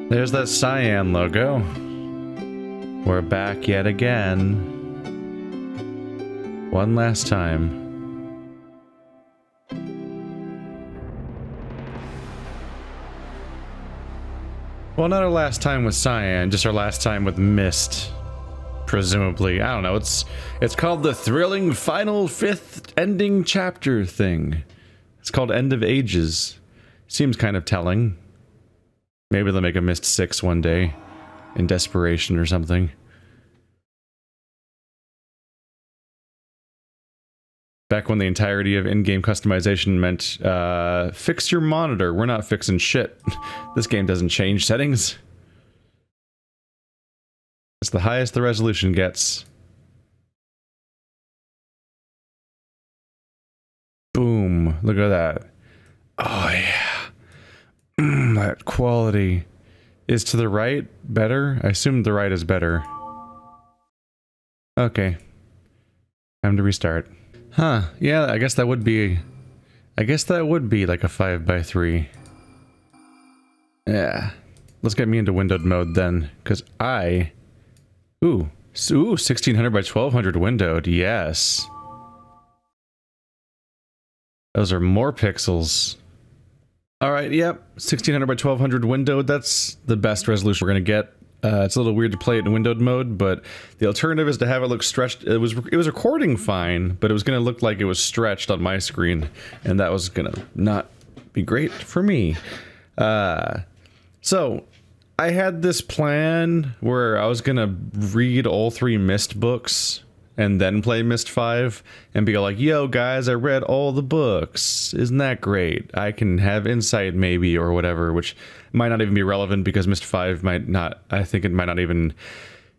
There's that Cyan logo. We're back yet again. One last time. Well, not our last time with Cyan, just our last time with Myst. Presumably. I don't know, it's called the thrilling final 5th ending chapter thing. It's called End of Ages. Seems kind of telling. Maybe they'll make a Myst 6 one day. In desperation or something. Back when the entirety of in-game customization meant, fix your monitor. We're not fixing shit. This game doesn't change settings. It's the highest the resolution gets. Boom. Look at that. Oh, yeah. That quality. Is to the right better? I assume the right is better. Okay. Time to restart. Huh. Yeah, I guess that would be... like a 5x3. Yeah. Let's get me into windowed mode then, because I... Ooh, 1600 by 1200 windowed, yes. Those are more pixels. Alright, yep, 1600 by 1200 windowed, that's the best resolution we're gonna get. It's a little weird to play it in windowed mode, but the alternative is to have it look stretched. It was recording fine, but it was gonna look like it was stretched on my screen, and that was gonna not be great for me. So... I had this plan where I was gonna read all 3 Myst books and then play Myst 5 and be like, yo guys, I read all the books. Isn't that great? I can have insight maybe or whatever, which might not even be relevant because Myst 5 might not, I think it might not even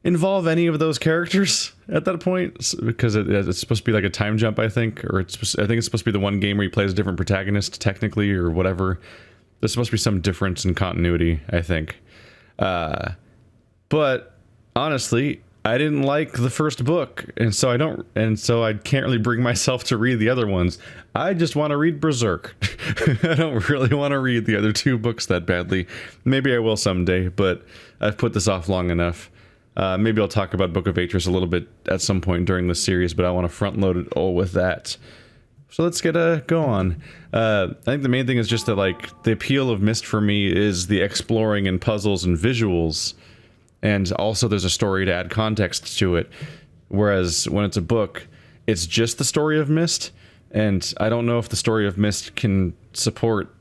involve any of those characters at that point because it's supposed to be like a time jump, I think, or I think it's supposed to be the one game where you play as a different protagonist technically or whatever. There's supposed to be some difference in continuity, I think. But honestly, I didn't like the first book, and so I can't really bring myself to read the other ones. I just want to read Berserk. I don't really want to read the other 2 books that badly. Maybe I will someday, but I've put this off long enough. Maybe I'll talk about Book of Atris a little bit at some point during this series, but I want to front load it all with that. So let's get go on. I think the main thing is just that, like, the appeal of Myst for me is the exploring and puzzles and visuals, and also there's a story to add context to it. Whereas when it's a book, it's just the story of Myst, and I don't know if the story of Myst can support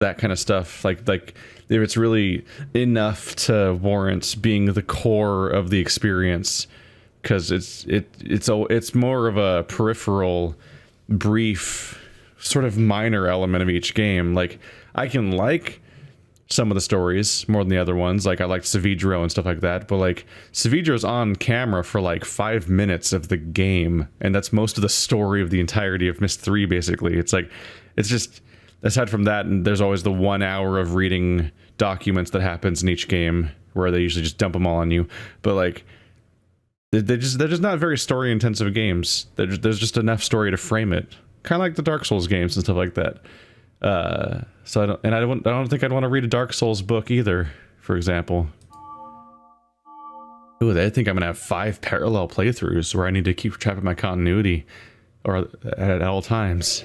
that kind of stuff. Like if it's really enough to warrant being the core of the experience, because it's more of a peripheral, brief, sort of minor element of each game. Like, I can like some of the stories more than the other ones. Like, I liked Savidro and stuff like that, but like, Savidro's on camera for like 5 minutes of the game, and that's most of the story of the entirety of Myst 3, basically. It's like, it's just, aside from that, and there's always the 1 hour of reading documents that happens in each game, where they usually just dump them all on you, but like, they're just not very story-intensive games. There's just enough story to frame it, kind of like the Dark Souls games and stuff like that. So I don't think I'd want to read a Dark Souls book either, for example. Ooh, I think I'm gonna have 5 parallel playthroughs where I need to keep track of my continuity, or at all times.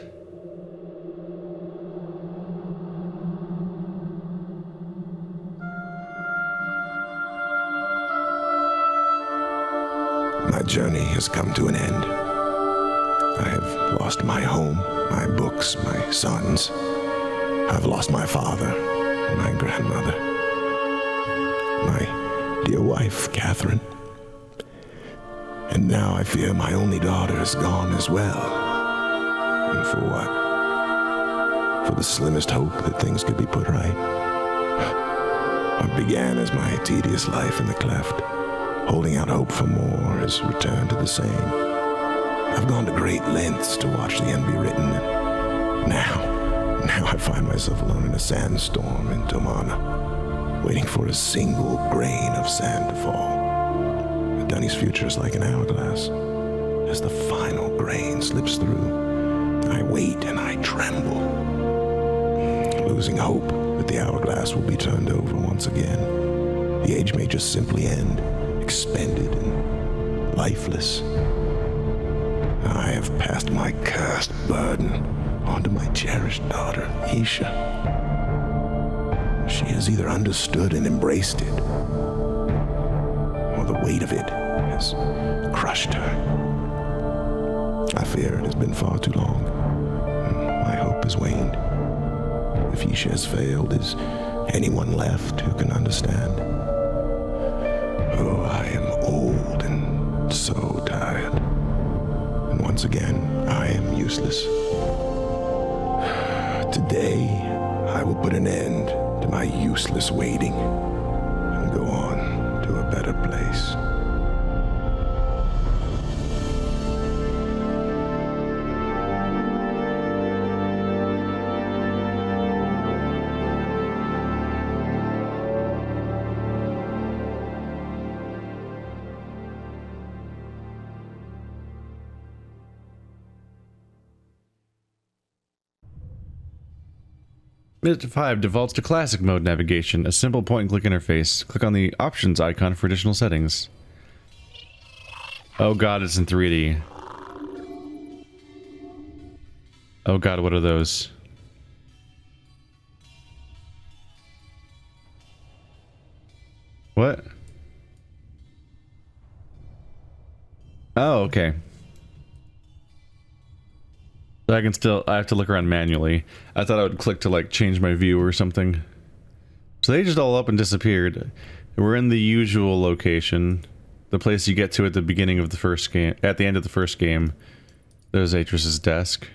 My journey has come to an end. I have lost my home, my books, my sons. I've lost my father, my grandmother, my dear wife, Catherine. And now I fear my only daughter is gone as well. And for what? For the slimmest hope that things could be put right. What began as my tedious life in the cleft, holding out hope for more, has returned to the same. I've gone to great lengths to watch the end be written, and now I find myself alone in a sandstorm in Tomana, waiting for a single grain of sand to fall. Dunny's future is like an hourglass. As the final grain slips through, I wait and I tremble, losing hope that the hourglass will be turned over once again. The age may just simply end, expended and lifeless. I have passed my cursed burden on to my cherished daughter, Yeesha. She has either understood and embraced it, or the weight of it has crushed her. I fear it has been far too long. My hope has waned. If Yeesha has failed, is anyone left who can understand? Oh, I am old and so tired. And once again, I am useless. Today, I will put an end to my useless waiting and go on to a better place. Myst 5 defaults to classic mode navigation, a simple point-and-click interface. Click on the options icon for additional settings. Oh god, it's in 3D. Oh god, what are those? What? Oh, okay. I can still, I have to look around manually. I thought I would click to like change my view or something. So they just all up and disappeared. We're in the usual location. The place you get to at the beginning of the first game, at the end of the first game. There's Atris's desk.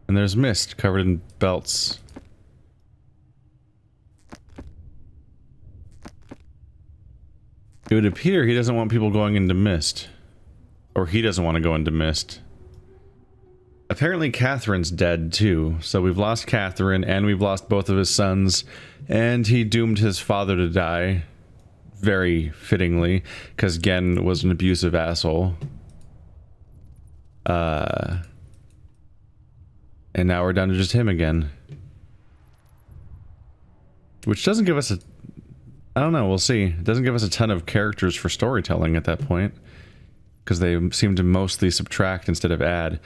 And there's Myst covered in belts. It would appear he doesn't want people going into Myst. Or he doesn't want to go into Myst. Apparently Catherine's dead too, so we've lost Catherine and we've lost both of his sons, and he doomed his father to die, very fittingly, because Gen was an abusive asshole. And now we're down to just him again. Which doesn't give us a... I don't know, we'll see. It doesn't give us a ton of characters for storytelling at that point, because they seem to mostly subtract instead of add.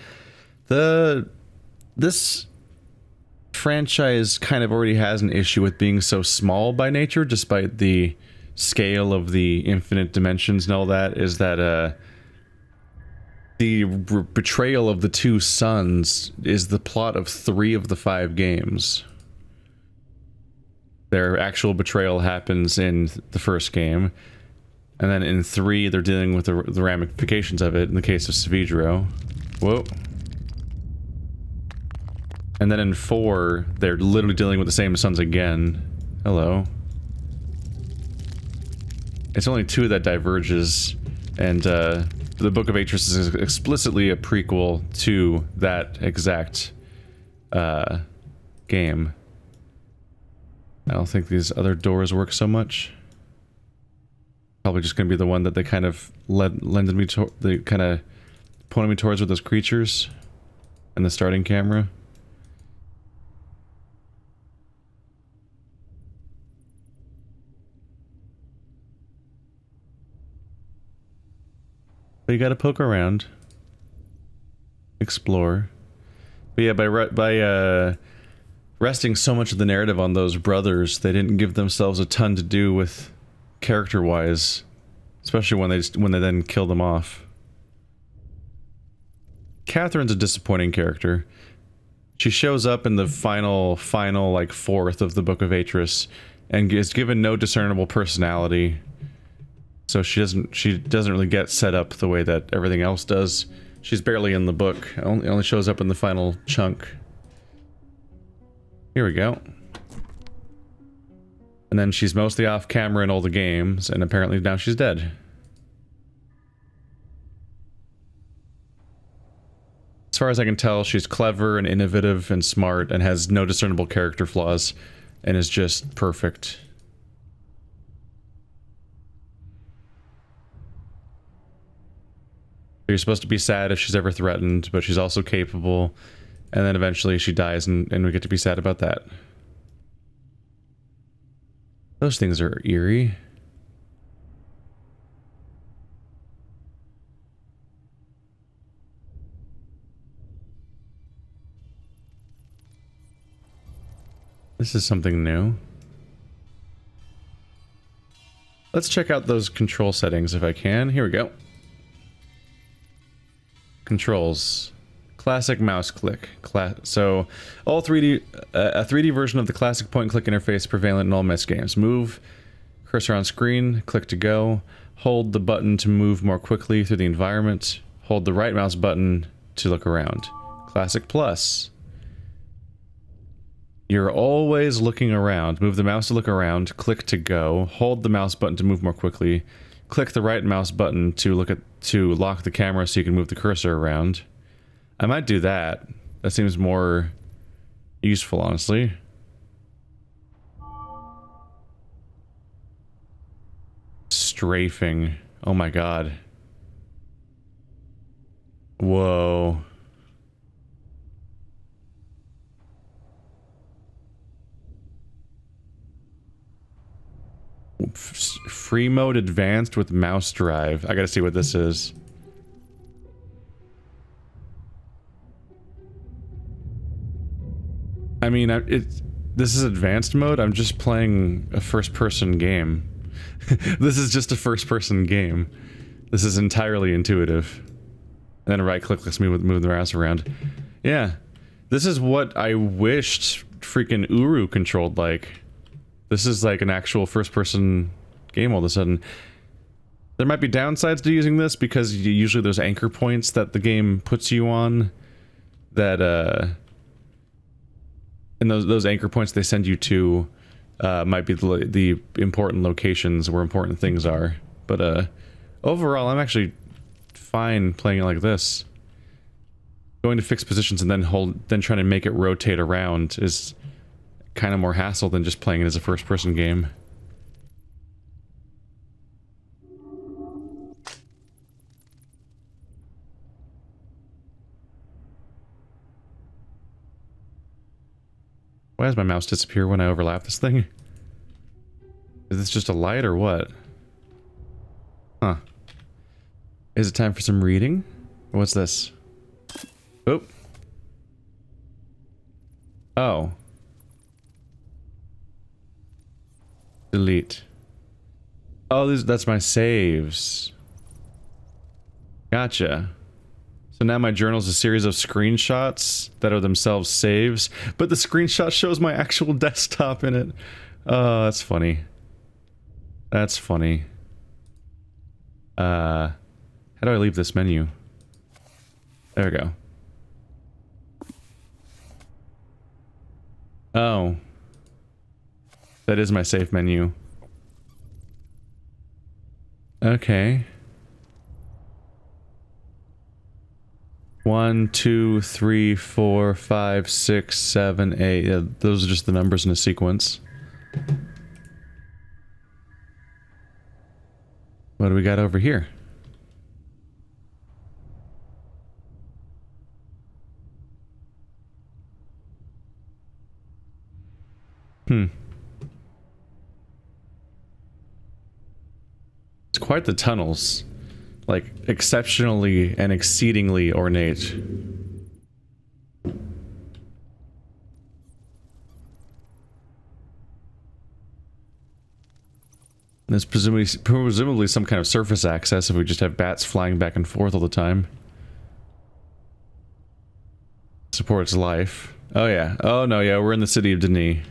This franchise kind of already has an issue with being so small by nature, despite the scale of the infinite dimensions and all that, is that the betrayal of the two sons is the plot of 3 of the 5 games. Their actual betrayal happens in the first game, and then in 3 they're dealing with the ramifications of it in the case of Svidro. Whoa. And then in 4, they're literally dealing with the same sons again. Hello. It's only 2 that diverges, and the Book of Atris is explicitly a prequel to that exact game. I don't think these other doors work so much. Probably just gonna be the one that they kind of lended me to, they kind of pointed me towards with those creatures and the starting camera. But you gotta poke around, explore. But yeah, by resting so much of the narrative on those brothers, they didn't give themselves a ton to do with character-wise, especially when they then kill them off. Catherine's a disappointing character. She shows up in the final like 4th of the Book of Atris, and is given no discernible personality. So she doesn't really get set up the way that everything else does. She's barely in the book. Only shows up in the final chunk. Here we go. And then she's mostly off camera in all the games, and apparently now she's dead. As far as I can tell, she's clever and innovative and smart and has no discernible character flaws and is just perfect. You're supposed to be sad if she's ever threatened, but she's also capable. And then eventually she dies, and we get to be sad about that. Those things are eerie. This is something new. Let's check out those control settings if I can. Here we go. Controls. Classic mouse click. So, all 3D, a 3D version of the classic point-and-click interface prevalent in all Myst games. Move, cursor on screen, click to go. Hold the button to move more quickly through the environment. Hold the right mouse button to look around. Classic Plus. You're always looking around. Move the mouse to look around. Click to go. Hold the mouse button to move more quickly. Click the right mouse button to lock the camera so you can move the cursor around. I might do that. That seems more useful, honestly. Strafing. Oh my god. Whoa. Free mode advanced with mouse drive. I gotta see what this is. I mean, this is advanced mode. I'm just playing a first-person game. This is just a first-person game. This is entirely intuitive. And then right-click lets me move the mouse around. Yeah, this is what I wished freaking Uru controlled like. This is like an actual first-person game all of a sudden. There might be downsides to using this because usually there's anchor points that the game puts you on that, and those anchor points they send you to might be the important locations where important things are. But overall, I'm actually fine playing it like this. Going to fixed positions and then trying to make it rotate around is kind of more hassle than just playing it as a first-person game. Why does my mouse disappear when I overlap this thing? Is this just a light or what? Huh. Is it time for some reading? What's this? Oh. Oh. Delete. Oh, that's my saves. Gotcha. So now my journal is a series of screenshots that are themselves saves, but the screenshot shows my actual desktop in it. Oh, that's funny. That's funny. How do I leave this menu? There we go. Oh. That is my save menu. Okay. 1, 2, 3, 4, 5, 6, 7, 8. Yeah, those are just the numbers in a sequence. What do we got over here? It's quite the tunnels. Like, exceptionally and exceedingly ornate. There's presumably some kind of surface access if we just have bats flying back and forth all the time. Supports life. Oh yeah. Oh no, yeah, we're in the city of Denis.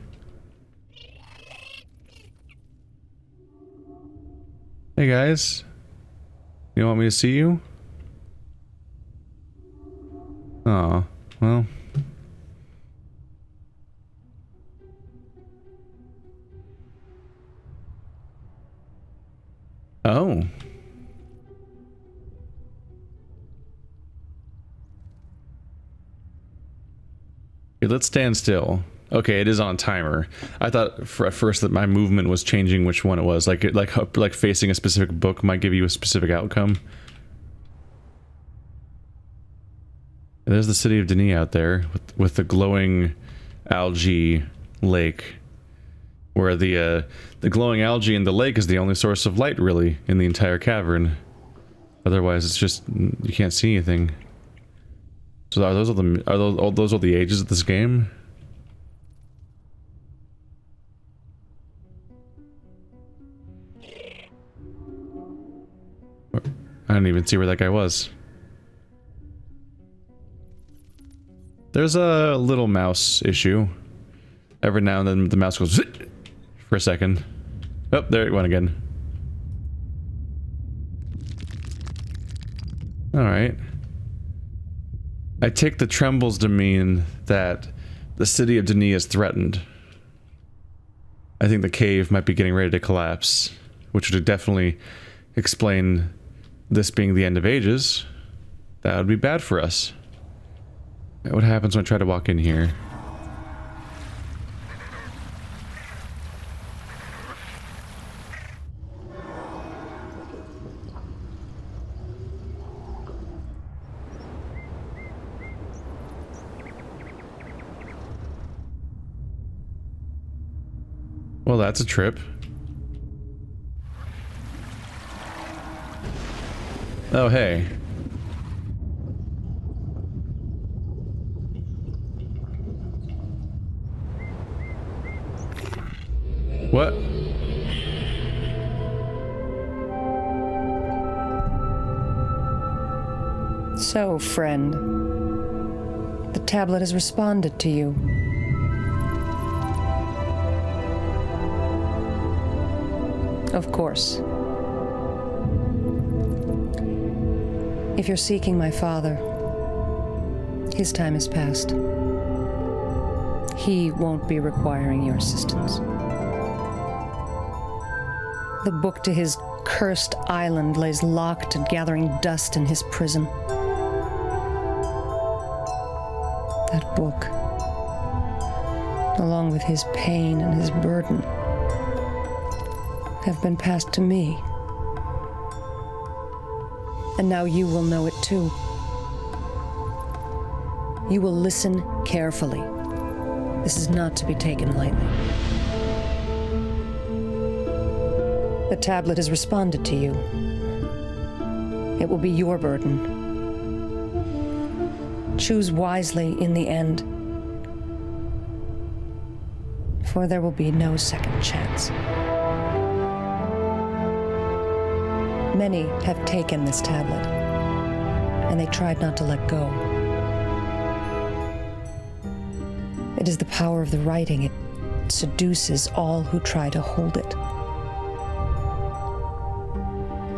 Hey guys. You want me to see you? Oh, well. Oh. Okay, let's stand still. Okay, it is on timer. I thought at first that my movement was changing which one it was. Like facing a specific book might give you a specific outcome. There's the city of Denis out there with the glowing algae lake where the glowing algae in the lake is the only source of light, really, in the entire cavern. Otherwise, it's just you can't see anything. So are those all the ages of this game? I didn't even see where that guy was. There's a little mouse issue. Every now and then the mouse goes for a second. Oh, there it went again. Alright. I take the trembles to mean that the city of Denis is threatened. I think the cave might be getting ready to collapse, which would definitely explain this being the end of ages. That would be bad for us. What happens when I try to walk in here? Well, that's a trip. Oh, hey. What? So, friend, the tablet has responded to you. Of course. If you're seeking my father, his time is past. He won't be requiring your assistance. The book to his cursed island lays locked and gathering dust in his prison. That book, along with his pain and his burden, have been passed to me. And now you will know it too. You will listen carefully. This is not to be taken lightly. The tablet has responded to you. It will be your burden. Choose wisely in the end, for there will be no second chance. Many have taken this tablet, and they tried not to let go. It is the power of the writing. It seduces all who try to hold it.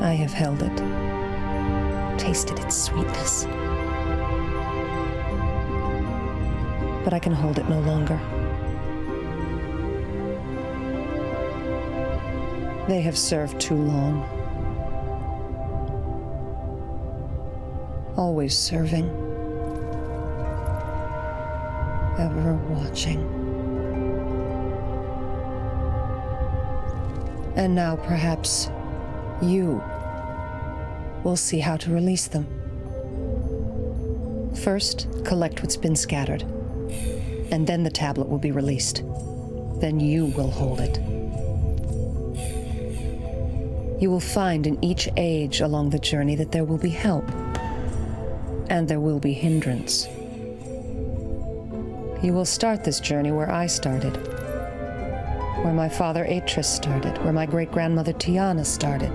I have held it, tasted its sweetness. But I can hold it no longer. They have served too long. Always serving. Ever watching. And now perhaps you will see how to release them. First, collect what's been scattered. And then the tablet will be released. Then you will hold it. You will find in each age along the journey that there will be help. And there will be hindrance. You will start this journey where I started. Where my father Atris started. Where my great-grandmother Tiana started.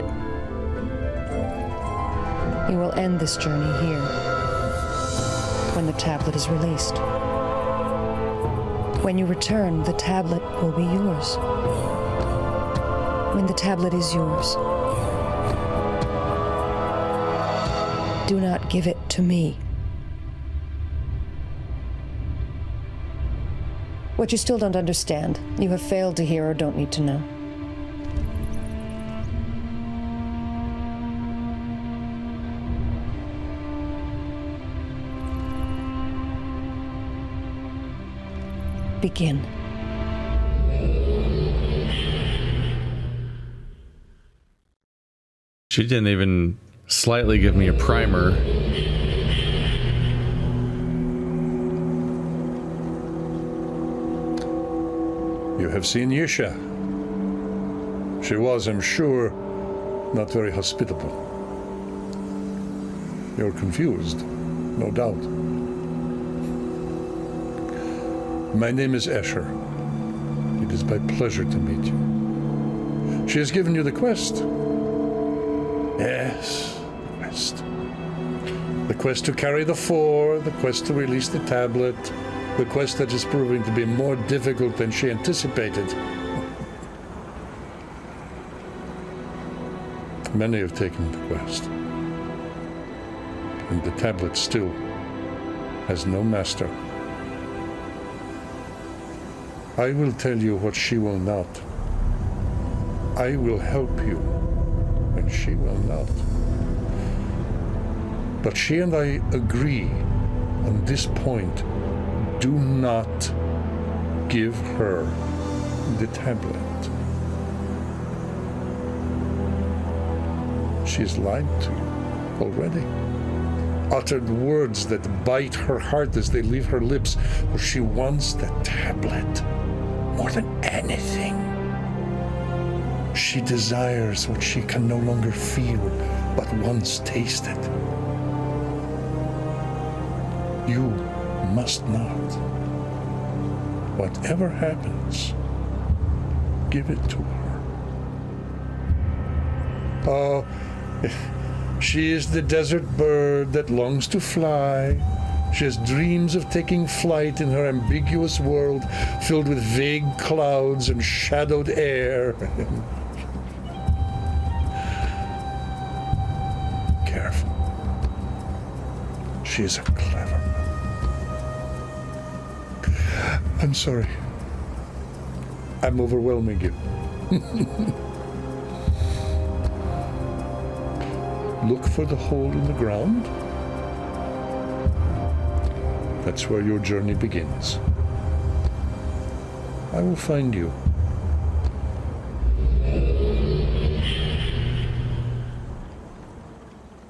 You will end this journey here. When the tablet is released. When you return, the tablet will be yours. When the tablet is yours, do not give it to me. What you still don't understand, you have failed to hear or don't need to know. Begin. She didn't even slightly give me a primer. You have seen Yeesha. She was, I'm sure, not very hospitable. You're confused, no doubt. My name is Esher. It is my pleasure to meet you. She has given you the quest. Yes, the quest. The quest to carry the four, the quest to release the tablet, the quest that is proving to be more difficult than she anticipated. Many have taken the quest, and the tablet still has no master. I will tell you what she will not. I will help you when she will not. But she and I agree on this point. Do not give her the tablet. She's lied to you already. Uttered words that bite her heart as they leave her lips, for she wants the tablet more than anything. She desires what she can no longer feel, but once tasted. You must not. Whatever happens, give it to her. Oh, she is the desert bird that longs to fly. She has dreams of taking flight in her ambiguous world filled with vague clouds and shadowed air. Careful. She is a clever one. I'm sorry. I'm overwhelming you. Look for the hole in the ground. That's where your journey begins. I will find you.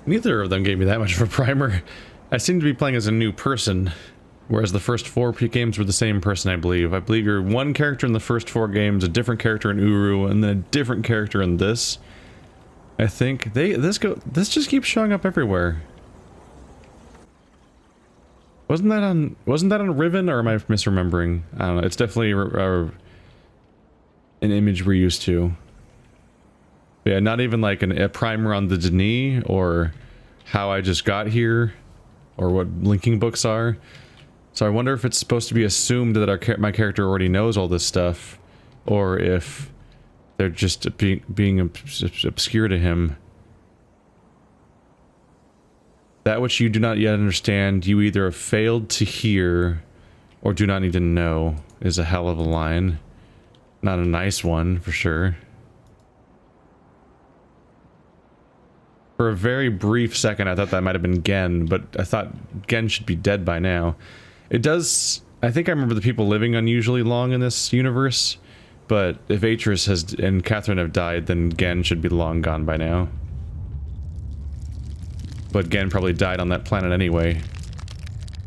Neither of them gave me that much of a primer. I seem to be playing as a new person, whereas the first 4 games were the same person, I believe. I believe you're one character in the first 4 games, a different character in Uru, and then a different character in this. I think this just keeps showing up everywhere. Wasn't that on Riven, or am I misremembering? I don't know. It's definitely an image we're used to. But yeah, not even like a primer on the Denis, or how I just got here, or what linking books are. So I wonder if it's supposed to be assumed that my character already knows all this stuff, or if they're just being obscure to him. That which you do not yet understand, you either have failed to hear or do not need to know, is a hell of a line. Not a nice one, for sure. For a very brief second, I thought that might have been Gen, but I thought Gen should be dead by now. It does... I think I remember the people living unusually long in this universe, but if Atris and Catherine have died, then Gen should be long gone by now. But Gen probably died on that planet anyway.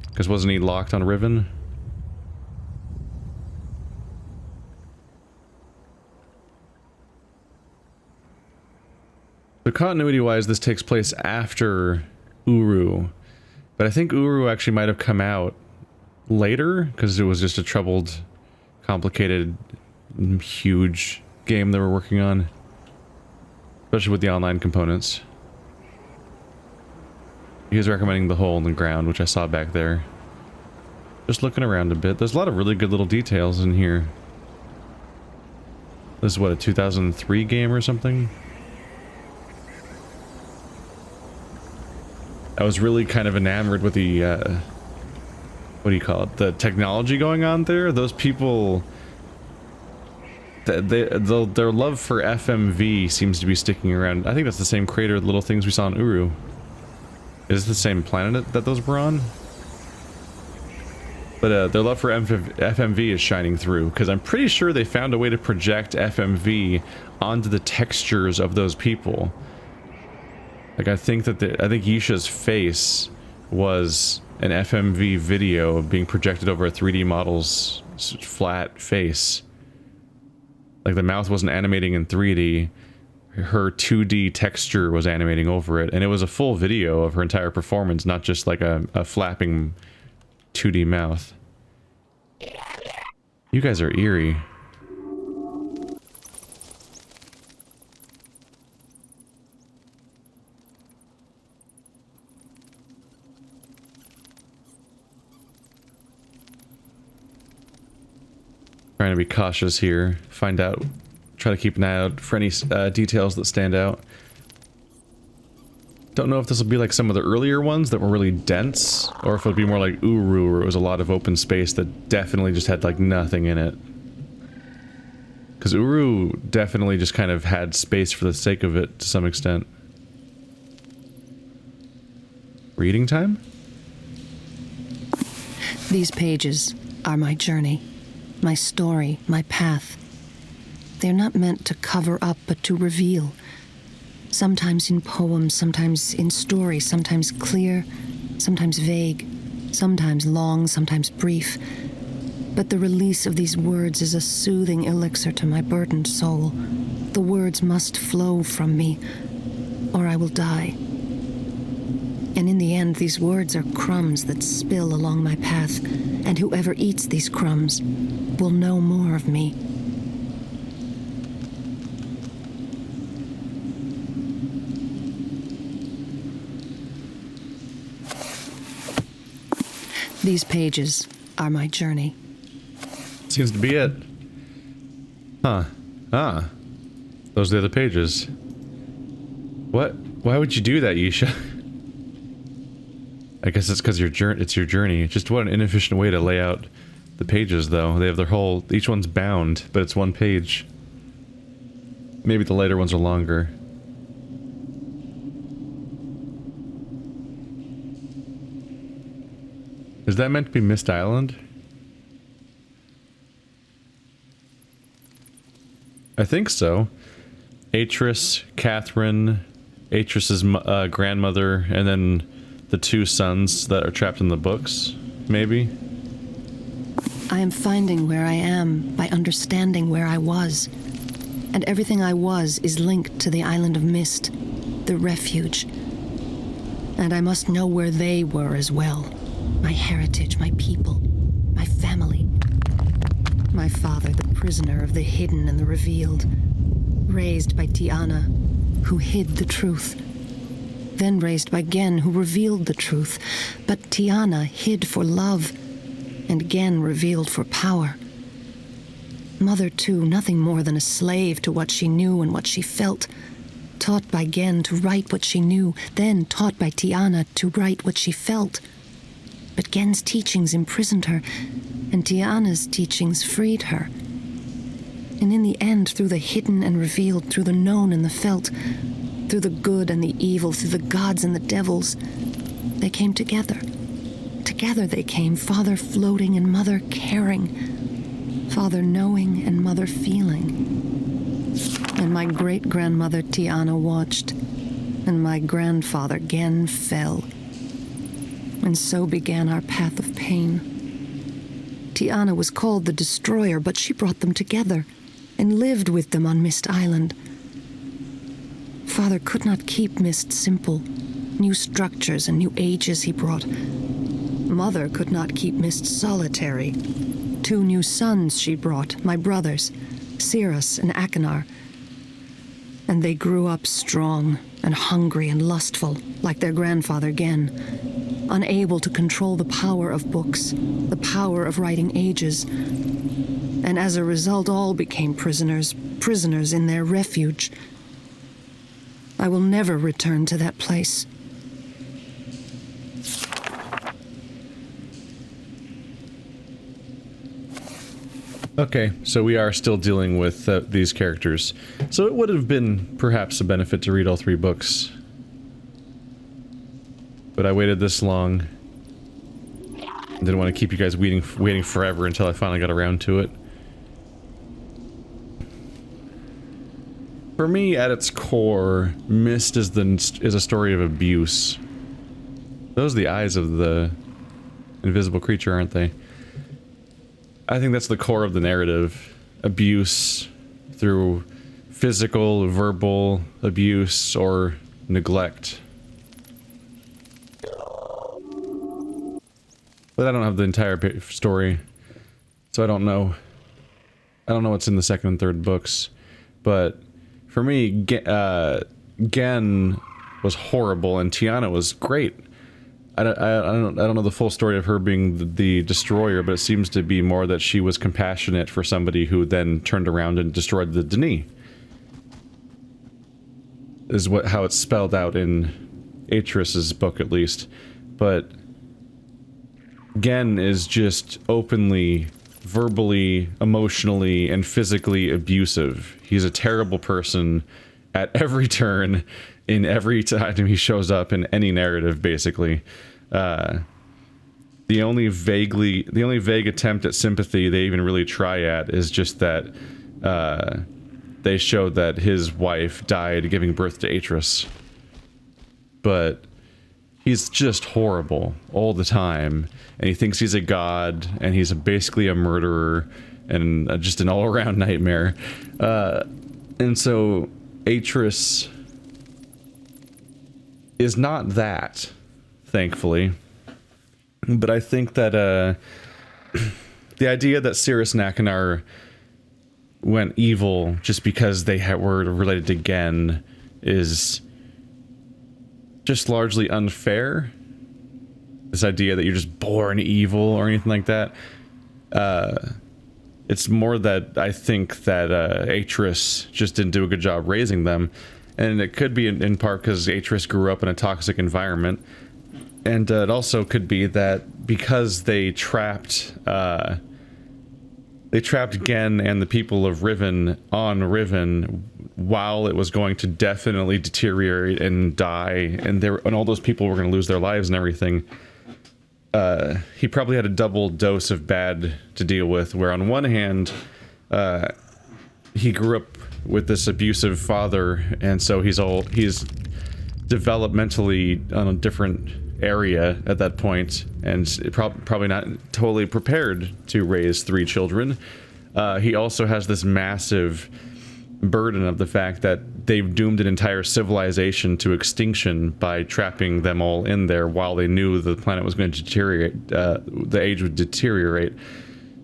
Because wasn't he locked on Riven? So continuity-wise, this takes place after Uru. But I think Uru actually might have come out later, because it was just a troubled, complicated, huge game they were working on. Especially with the online components. He was recommending the hole in the ground, which I saw back there. Just looking around a bit. There's a lot of really good little details in here. This is what, a 2003 game or something? I was really kind of enamored with the, what do you call it? The technology going on there. Those people... their love for FMV seems to be sticking around. I think that's the same creator of the little things we saw in Uru. Is this the same planet that those were on? But their love for FMV is shining through, because I'm pretty sure they found a way to project FMV onto the textures of those people. Like, I think Yeesha's face was an FMV video being projected over a 3D model's flat face. Like the mouth wasn't animating in 3D. Her 2D texture was animating over it, and it was a full video of her entire performance, not just like a flapping 2D mouth. You guys are eerie. Trying to be cautious here. Try to keep an eye out for any details that stand out. Don't know if this will be like some of the earlier ones that were really dense, or if it'll be more like Uru, where it was a lot of open space that definitely just had like nothing in it. Because Uru definitely just kind of had space for the sake of it to some extent. Reading time? These pages are my journey, my story, my path. They're not meant to cover up, but to reveal. Sometimes in poems, sometimes in story, sometimes clear, sometimes vague, sometimes long, sometimes brief. But the release of these words is a soothing elixir to my burdened soul. The words must flow from me, or I will die. And in the end, these words are crumbs that spill along my path, and whoever eats these crumbs will know more of me. These pages are my journey. Seems to be it. Huh. Ah. Those are the other pages. What? Why would you do that, Yeesha? I guess it's because it's your journey. Just what an inefficient way to lay out the pages, though. They have their whole... Each one's bound, but it's one page. Maybe the later ones are longer. Is that meant to be Myst Island? I think so. Atris, Catherine, Atris's grandmother, and then the two sons that are trapped in the books, maybe? I am finding where I am by understanding where I was. And everything I was is linked to the island of Myst, the refuge. And I must know where they were as well. My heritage, my people, my family. My father, the prisoner of the hidden and the revealed. Raised by Tiana, who hid the truth. Then raised by Gen, who revealed the truth. But Tiana hid for love, and Gen revealed for power. Mother, too, nothing more than a slave to what she knew and what she felt. Taught by Gen to write what she knew, then taught by Tiana to write what she felt. But Gen's teachings imprisoned her, and Tiana's teachings freed her. And in the end, through the hidden and revealed, through the known and the felt, through the good and the evil, through the gods and the devils, they came together. Together they came, father floating and mother caring, father knowing and mother feeling. And my great-grandmother Tiana watched, and my grandfather Gen fell. And so began our path of pain. Tiana was called the Destroyer, but she brought them together and lived with them on Myst Island. Father could not keep Myst simple. New structures and new ages he brought. Mother could not keep Myst solitary. 2 new sons she brought, my brothers, Cirrus and Achenar. And they grew up strong and hungry and lustful, like their grandfather Gen. Unable to control the power of books, the power of writing ages. And as a result, all became prisoners in their refuge. I will never return to that place. Okay, so we are still dealing with these characters. So it would have been perhaps a benefit to read all 3 books. But I waited this long. Didn't want to keep you guys waiting forever until I finally got around to it. For me, at its core, Myst is a story of abuse. Those are the eyes of the invisible creature, aren't they? I think that's the core of the narrative. Abuse through physical, verbal abuse, or neglect. But I don't have the entire story, so I don't know. I don't know what's in the second and third books. But for me, Gen was horrible, and Tiana was great. I don't know the full story of her being the destroyer, but it seems to be more that she was compassionate for somebody who then turned around and destroyed the Denis. Is how it's spelled out in Atris's book, at least. But Gen is just openly, verbally, emotionally, and physically abusive. He's a terrible person at every turn, in every time he shows up in any narrative, basically. The only vague attempt at sympathy they even really try at is just that they showed that his wife died giving birth to Atris. But he's just horrible all the time, and he thinks he's a god, and he's basically a murderer, and just an all-around nightmare. And so Atris is not that, thankfully. But I think that the idea that Cirrus and Akinar went evil just because they were related to Gen is just largely unfair. This idea that you're just born evil or anything like that. It's more that I think that Atris just didn't do a good job raising them. And it could be in part because Atris grew up in a toxic environment. And it also could be that because they trapped Gen and the people of Riven on Riven while it was going to definitely deteriorate and die, and all those people were going to lose their lives and everything. He probably had a double dose of bad to deal with, where on one hand, he grew up with this abusive father, and so he's developmentally on a different area at that point, and probably not totally prepared to raise 3 children. He also has this massive burden of the fact that they've doomed an entire civilization to extinction by trapping them all in there while they knew the planet was going to deteriorate, the age would deteriorate.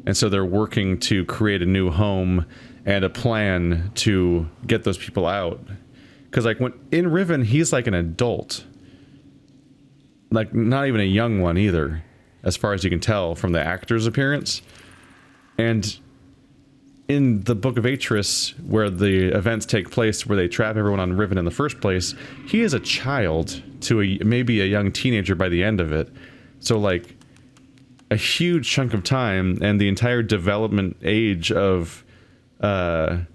And so they're working to create a new home and a plan to get those people out. Because like when in Riven, he's like an adult. Like not even a young one either, as far as you can tell from the actor's appearance. And in the Book of Atris, where the events take place, where they trap everyone on Riven in the first place, he is a child to maybe a young teenager by the end of it. So like a huge chunk of time, and the entire development age of all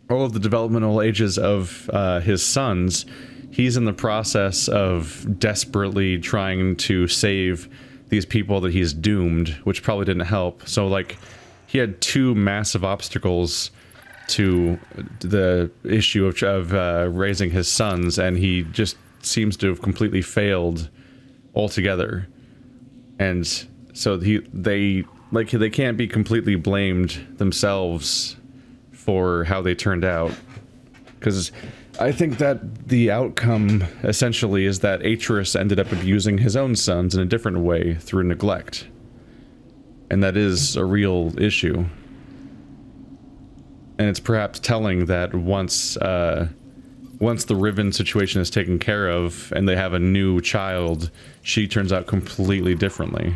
of the developmental ages of his sons, he's in the process of desperately trying to save these people that he's doomed, which probably didn't help. So like he had 2 massive obstacles to the issue of raising his sons, and he just seems to have completely failed altogether. And so they can't be completely blamed themselves for how they turned out, because I think that the outcome essentially is that Atris ended up abusing his own sons in a different way through neglect. And that is a real issue. And it's perhaps telling that once the Riven situation is taken care of and they have a new child, she turns out completely differently.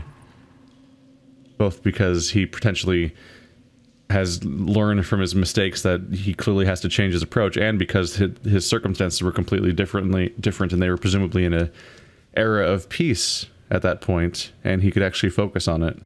Both because he potentially has learned from his mistakes that he clearly has to change his approach, and because his circumstances were completely different, and they were presumably in an era of peace at that point, and he could actually focus on it.